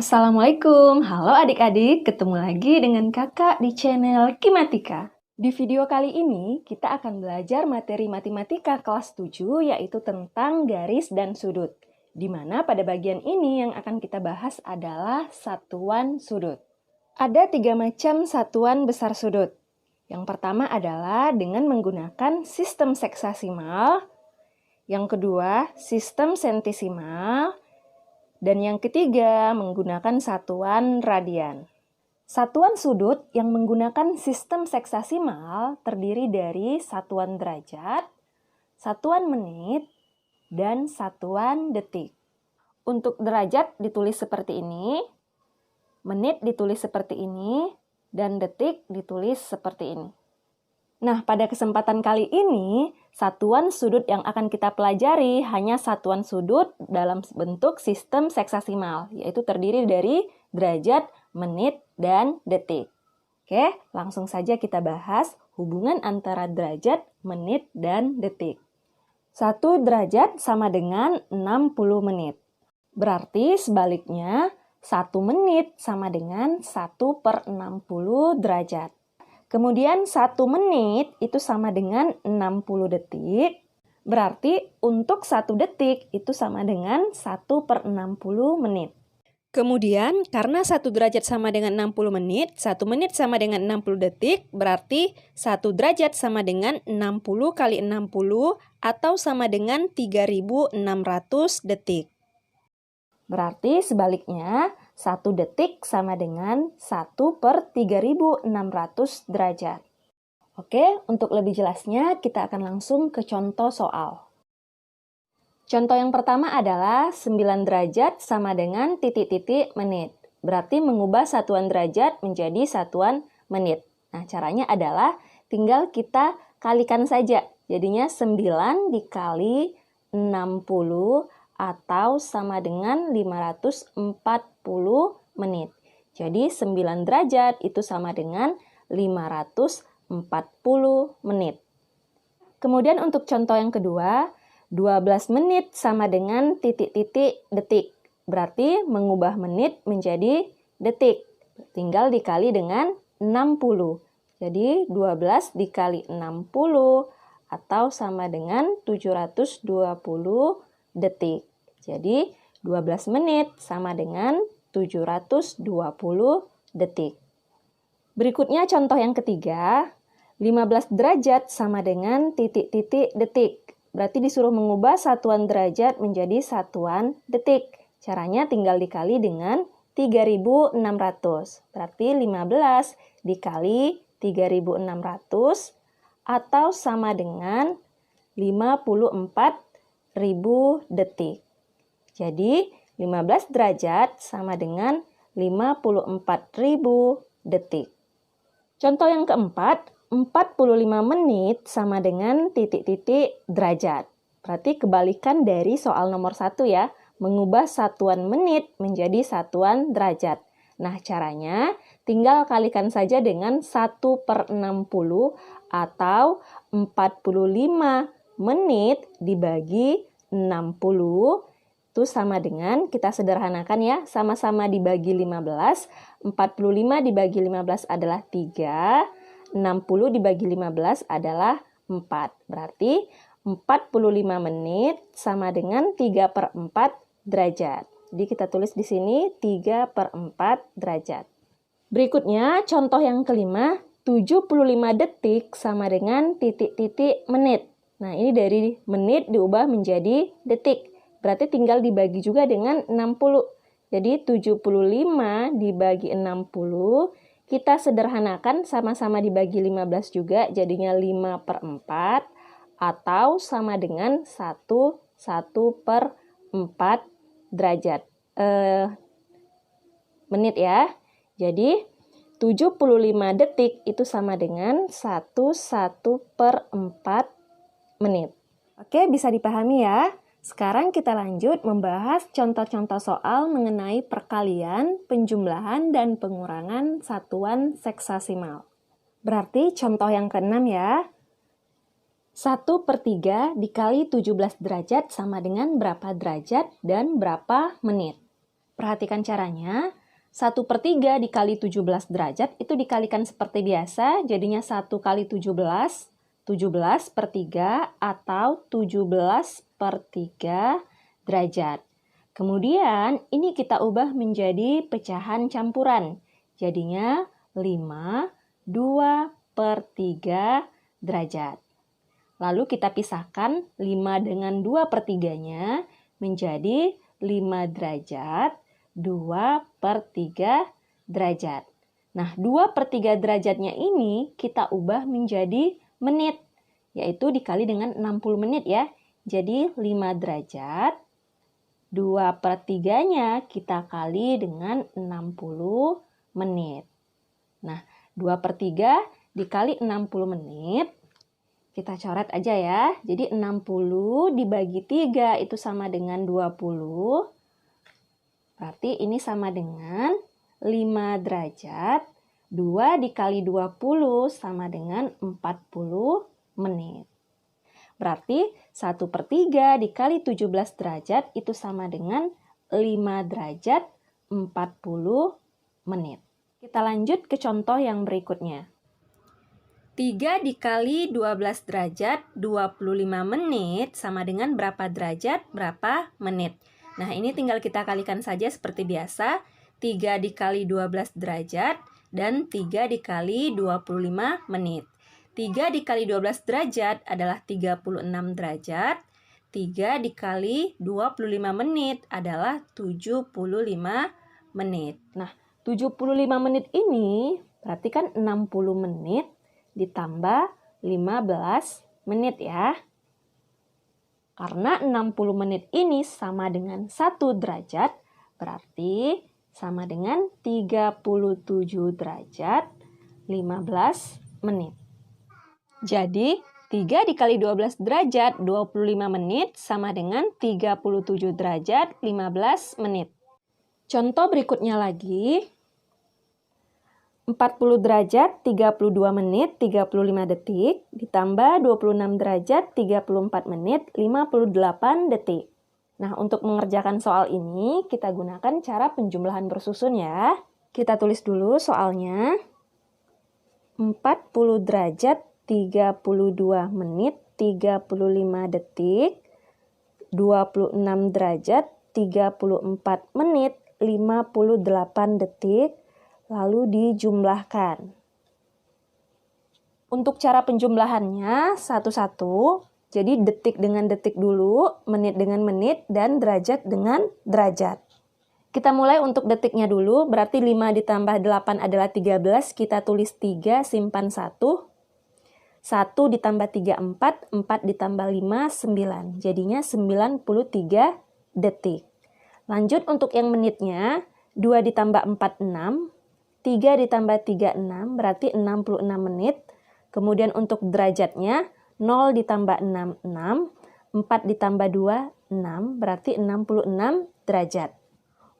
Assalamualaikum, halo adik-adik, ketemu lagi dengan kakak di channel Kimatika. Di video kali ini, kita akan belajar materi matematika kelas 7, yaitu tentang garis dan sudut. Di mana pada bagian ini yang akan kita bahas adalah satuan sudut. Ada 3 macam satuan besar sudut. Yang pertama adalah dengan menggunakan sistem seksasimal, yang kedua sistem sentisimal, dan yang ketiga, menggunakan satuan radian. Satuan sudut yang menggunakan sistem seksasimal terdiri dari satuan derajat, satuan menit, dan satuan detik. Untuk derajat ditulis seperti ini, menit ditulis seperti ini, dan detik ditulis seperti ini. Nah, pada kesempatan kali ini, satuan sudut yang akan kita pelajari hanya satuan sudut dalam bentuk sistem seksasimal, yaitu terdiri dari derajat, menit, dan detik. Oke, langsung saja kita bahas hubungan antara derajat, menit, dan detik. 1 derajat sama dengan 60 menit. Berarti sebaliknya, 1 menit sama dengan 1/60 derajat. Kemudian 1 menit itu sama dengan 60 detik, berarti untuk 1 detik itu sama dengan 1/60 menit. Kemudian karena 1 derajat sama dengan 60 menit, 1 menit sama dengan 60 detik, berarti 1 derajat sama dengan 60 kali 60 atau sama dengan 3.600 detik. Berarti sebaliknya, 1 detik sama dengan 1/3.600 derajat. Oke, untuk lebih jelasnya kita akan langsung ke contoh soal. Contoh yang pertama adalah 9 derajat sama dengan titik-titik menit. Berarti mengubah satuan derajat menjadi satuan menit. Nah, caranya adalah tinggal kita kalikan saja. Jadinya 9 dikali 60 atau sama dengan 540 menit. Jadi 9 derajat itu sama dengan 540 menit. Kemudian untuk contoh yang kedua, 12 menit sama dengan titik-titik detik. Berarti mengubah menit menjadi detik. Tinggal dikali dengan 60. Jadi 12 dikali 60 atau sama dengan 720 detik. Jadi 12 menit sama dengan 720 detik. Berikutnya contoh yang ketiga, 15 derajat sama dengan titik-titik detik. Berarti disuruh mengubah satuan derajat menjadi satuan detik. Caranya tinggal dikali dengan 3.600. Berarti 15 dikali 3.600 atau sama dengan 54.000 detik. Jadi 15 derajat sama dengan 54.000 detik. Contoh yang keempat, 45 menit sama dengan titik-titik derajat. Berarti kebalikan dari soal nomor 1 ya, mengubah satuan menit menjadi satuan derajat. Nah, caranya tinggal kalikan saja dengan 1/60 atau 45 menit dibagi 60 itu sama dengan, kita sederhanakan ya, sama-sama dibagi 15, 45 dibagi 15 adalah 3, 60 dibagi 15 adalah 4. Berarti 45 menit sama dengan 3/4 derajat. Jadi kita tulis di sini 3/4 derajat. Berikutnya contoh yang kelima, 75 detik sama dengan titik-titik menit. Nah, ini dari menit diubah menjadi detik. Berarti tinggal dibagi juga dengan 60. Jadi 75 dibagi 60, kita sederhanakan sama-sama dibagi 15 juga, jadinya 5/4 atau sama dengan 1/4 derajat. Menit ya. Jadi 75 detik itu sama dengan 1/4 menit. Oke, bisa dipahami ya? Sekarang kita lanjut membahas contoh-contoh soal mengenai perkalian, penjumlahan, dan pengurangan satuan seksasimal. Berarti contoh yang keenam ya. 1/3 dikali 17 derajat sama dengan berapa derajat dan berapa menit? Perhatikan caranya. 1/3 dikali 17 derajat itu dikalikan seperti biasa, jadinya 1 kali 17, 17/3 atau 17/3 derajat. Kemudian ini kita ubah menjadi pecahan campuran, jadinya 5, 2/3 derajat. Lalu kita pisahkan 5 dengan 2/3-nya menjadi 5 derajat, 2/3 derajat. Nah, 2/3 derajatnya ini kita ubah menjadi menit, yaitu dikali dengan 60 menit ya. Jadi 5 derajat, 2/3-nya kita kali dengan 60 menit. Nah, 2/3 dikali 60 menit, kita coret aja ya. Jadi 60 dibagi 3 itu sama dengan 20. Berarti ini sama dengan 5 derajat. 2 dikali 20 sama dengan 40 menit. Berarti 1/3 dikali 17 derajat itu sama dengan 5 derajat 40 menit. Kita lanjut ke contoh yang berikutnya. 3 dikali 12 derajat 25 menit sama dengan berapa derajat, berapa menit. Nah, ini tinggal kita kalikan saja seperti biasa. 3 dikali 12 derajat dan 3 dikali 25 menit. 3 dikali 12 derajat adalah 36 derajat. 3 dikali 25 menit adalah 75 menit. Nah, 75 menit ini berarti kan 60 menit ditambah 15 menit ya. Karena 60 menit ini sama dengan 1 derajat, berarti sama dengan 37 derajat 15 menit. Jadi, 3 dikali 12 derajat 25 menit sama dengan 37 derajat 15 menit. Contoh berikutnya lagi. 40 derajat 32 menit 35 detik ditambah 26 derajat 34 menit 58 detik. Nah, untuk mengerjakan soal ini kita gunakan cara penjumlahan bersusun ya. Kita tulis dulu soalnya. 40 derajat 32 menit 35 detik 26 derajat 34 menit 58 detik. Lalu dijumlahkan. Untuk cara penjumlahannya satu-satu, jadi detik dengan detik dulu, menit dengan menit, dan derajat dengan derajat. Kita mulai untuk detiknya dulu, berarti 5 ditambah 8 adalah 13, kita tulis 3, simpan 1. 1 ditambah 3, 4, 4 ditambah 5, 9. Jadinya 93 detik. Lanjut untuk yang menitnya, 2 ditambah 4, 6. 3 ditambah 3, 6, berarti 66 menit. Kemudian untuk derajatnya, 0 ditambah 6, 6. 4 ditambah 2, 6, berarti 66 derajat.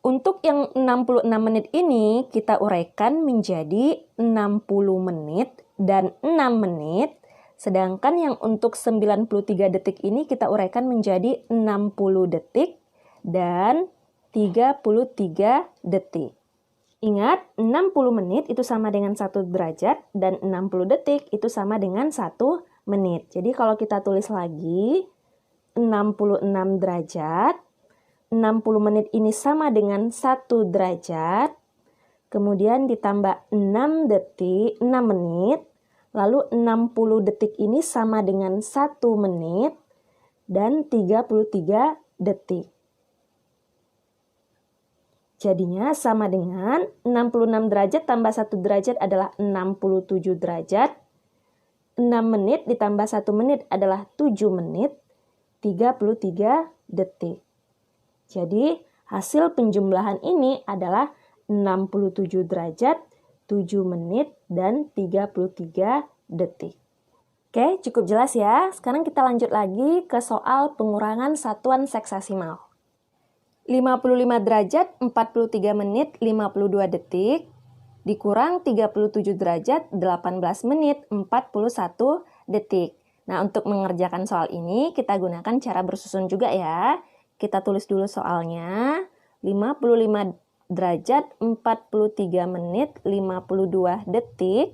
Untuk yang 66 menit ini, kita uraikan menjadi 60 menit dan 6 menit. Sedangkan yang untuk 93 detik ini, kita uraikan menjadi 60 detik dan 33 detik. Ingat, 60 menit itu sama dengan 1 derajat dan 60 detik itu sama dengan 1 menit. Jadi kalau kita tulis lagi, 66 derajat, 60 menit ini sama dengan 1 derajat, kemudian ditambah 6 detik, 6 menit, lalu 60 detik ini sama dengan 1 menit dan 33 detik. Jadinya sama dengan 66 derajat tambah 1 derajat adalah 67 derajat. 6 menit ditambah 1 menit adalah 7 menit, 33 detik. Jadi hasil penjumlahan ini adalah 67 derajat, 7 menit, dan 33 detik. Oke, cukup jelas ya. Sekarang kita lanjut lagi ke soal pengurangan satuan seksasimal. 55 derajat 43 menit 52 detik dikurang 37 derajat 18 menit 41 detik. Nah, untuk mengerjakan soal ini kita gunakan cara bersusun juga ya. Kita tulis dulu soalnya. 55 derajat 43 menit 52 detik,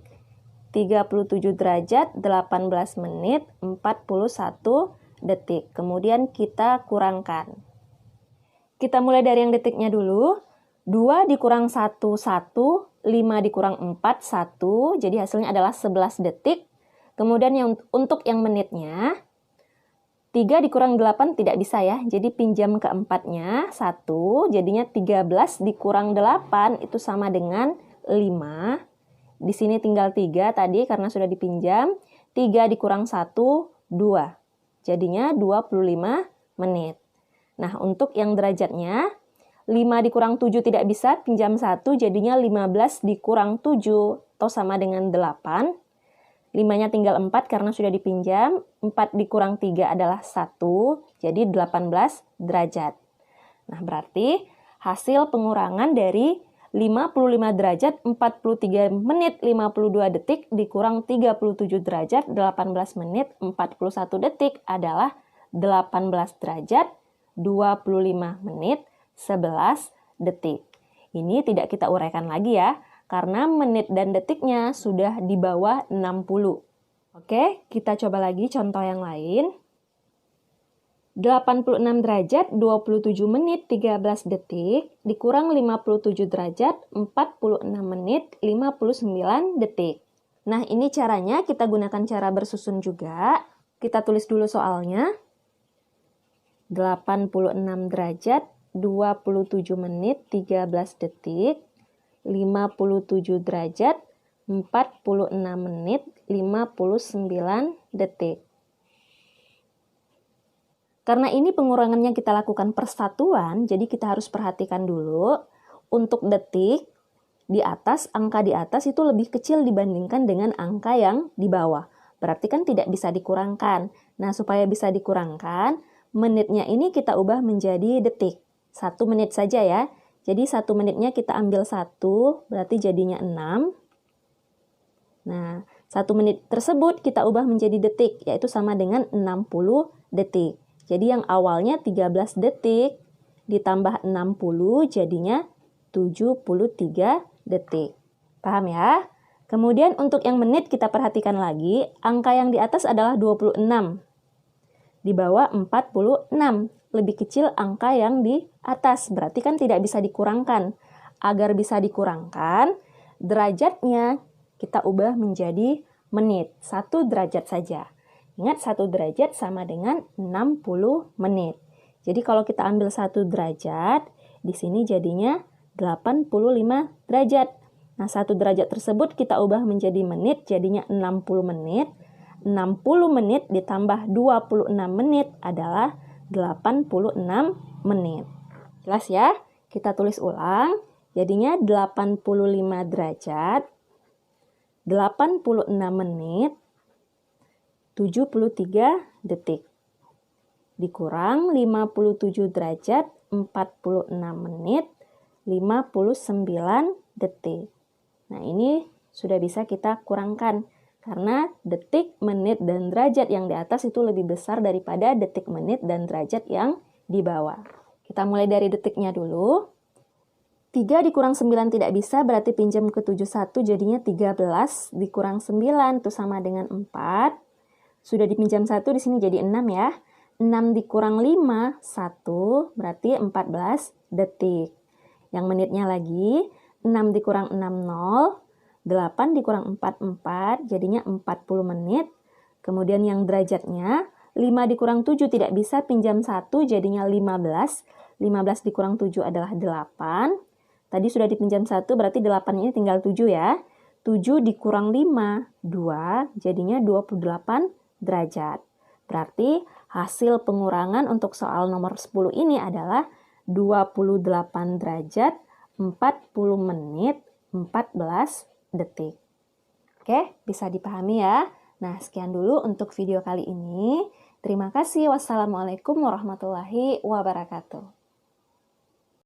37 derajat 18 menit 41 detik. Kemudian kita kurangkan. Kita mulai dari yang detiknya dulu. 2 dikurang 1, 1. 5 dikurang 4, 1. Jadi hasilnya adalah 11 detik. Kemudian untuk yang menitnya, 3 dikurang 8 tidak bisa ya. Jadi pinjam keempatnya 1. Jadinya 13 dikurang 8 itu sama dengan 5. Di sini tinggal 3 tadi karena sudah dipinjam. 3 dikurang 1, 2. Jadinya 25 menit. Nah, untuk yang derajatnya, 5 dikurang 7 tidak bisa, pinjam 1, jadinya 15 dikurang 7, atau sama dengan 8. 5-nya tinggal 4 karena sudah dipinjam, 4 dikurang 3 adalah 1, jadi 18 derajat. Nah, berarti hasil pengurangan dari 55 derajat 43 menit 52 detik dikurang 37 derajat 18 menit 41 detik adalah 18 derajat 25 menit 11 detik. Ini tidak kita uraikan lagi ya, karena menit dan detiknya sudah di bawah 60. Oke, kita coba lagi contoh yang lain. 86 derajat 27 menit 13 detik dikurang 57 derajat 46 menit 59 detik. Nah, ini caranya kita gunakan cara bersusun juga. Kita tulis dulu soalnya. 86 derajat 27 menit 13 detik 57 derajat 46 menit 59 detik. Karena ini pengurangannya kita lakukan persatuan, jadi kita harus perhatikan dulu untuk detik di atas, angka di atas itu lebih kecil dibandingkan dengan angka yang di bawah. Berarti kan tidak bisa dikurangkan. Nah, supaya bisa dikurangkan, menitnya ini kita ubah menjadi detik. 1 menit saja ya. Jadi 1 menitnya kita ambil 1, berarti jadinya 6. Nah, 1 menit tersebut kita ubah menjadi detik, yaitu sama dengan 60 detik. Jadi yang awalnya 13 detik ditambah 60 jadinya 73 detik. Paham ya? Kemudian untuk yang menit kita perhatikan lagi, angka yang di atas adalah 26. Di bawah 46, lebih kecil angka yang di atas, berarti kan tidak bisa dikurangkan. Agar bisa dikurangkan, derajatnya kita ubah menjadi menit, 1 derajat saja. Ingat 1 derajat sama dengan 60 menit. Jadi kalau kita ambil 1 derajat, di sini jadinya 85 derajat. Nah, 1 derajat tersebut kita ubah menjadi menit, jadinya 60 menit. 60 menit ditambah 26 menit adalah 86 menit. Jelas ya? Kita tulis ulang. Jadinya 85 derajat, 86 menit, 73 detik. Dikurang 57 derajat, 46 menit, 59 detik. Nah, ini sudah bisa kita kurangkan. Karena detik, menit, dan derajat yang di atas itu lebih besar daripada detik, menit, dan derajat yang di bawah. Kita mulai dari detiknya dulu. 3 dikurang 9 tidak bisa, berarti pinjam ke 71, jadinya 13 dikurang 9 itu sama dengan 4. Sudah dipinjam 1, di sini jadi 6 ya. 6 dikurang 5, 1, berarti 14 detik. Yang menitnya lagi, 6 dikurang 6, 0. 8 dikurang 4, 4, jadinya 40 menit. Kemudian yang derajatnya, 5 dikurang 7 tidak bisa, pinjam 1, jadinya 15. 15 dikurang 7 adalah 8. Tadi sudah dipinjam 1, berarti 8 ini tinggal 7 ya. 7 dikurang 5, 2, jadinya 28 derajat. Berarti hasil pengurangan untuk soal nomor 10 ini adalah 28 derajat, 40 menit, 14 detik. Oke, bisa dipahami ya? Nah, sekian dulu untuk video kali ini. Terima kasih. Wassalamualaikum warahmatullahi wabarakatuh.